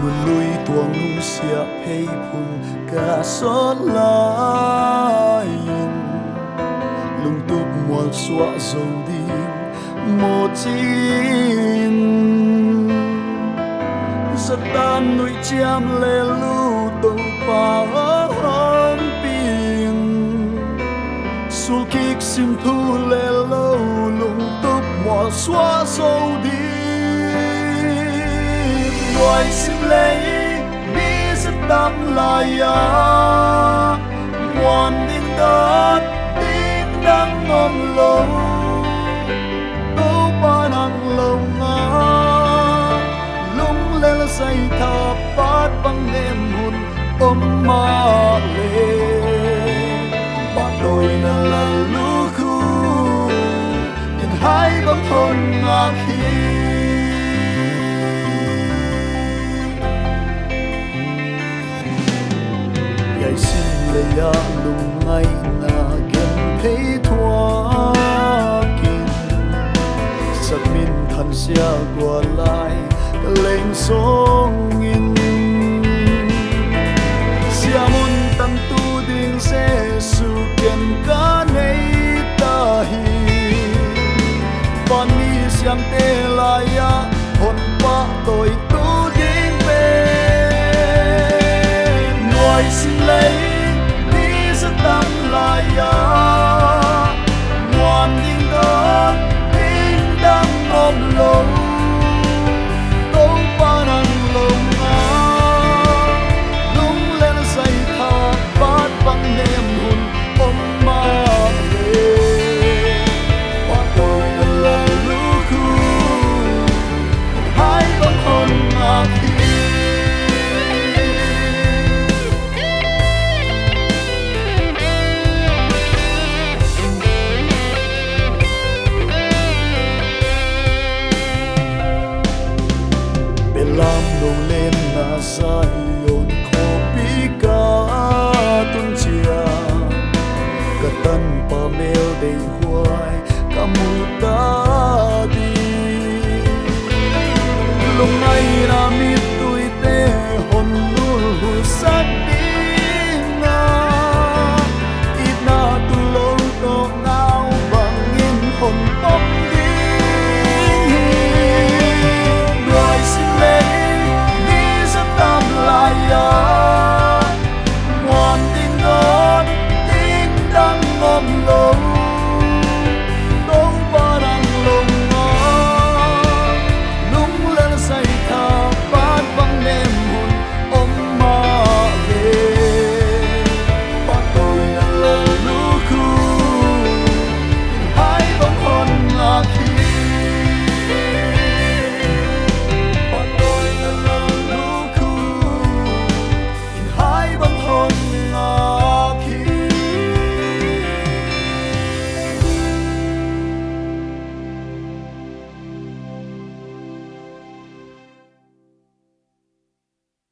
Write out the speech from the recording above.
luôn lui tuồng nung xia hay phùng cả xót lại lung túc mual xóa dầu đi một chín rất tan nuôi chăm lê lưu tàu pa hơn pin sul kik sim thu lê lâu lung túc mual xóa dầu đi ngoài sim lấy mi rất đam lại ngoan đến đất tiếng đang ngom lâu đâu ba năng lâu ngã lung lên say thả bát băng em hồn ôm ma lệ bà tôi là lũ khu nhìn hai băng hồn ngạc khi ngày xin lệ ya lung ngay na gen thấy thoa kinh sắc min thần xia qua lại cả lên sông in xia mun tăng tu đinh sẽ su ken cả nay ta hi van mi xiang te la ya hồn pa tôi tu đinh về ngoài xin lấy đi rất tâm lại ngoan đinh đó đinh đang ôm lâu đâu ba năng lồng lung lên say thả bát băng em hồn ôm ma về qua tôi là lũ khu hai bóng hồn ngạc khi làm nồng lên na sai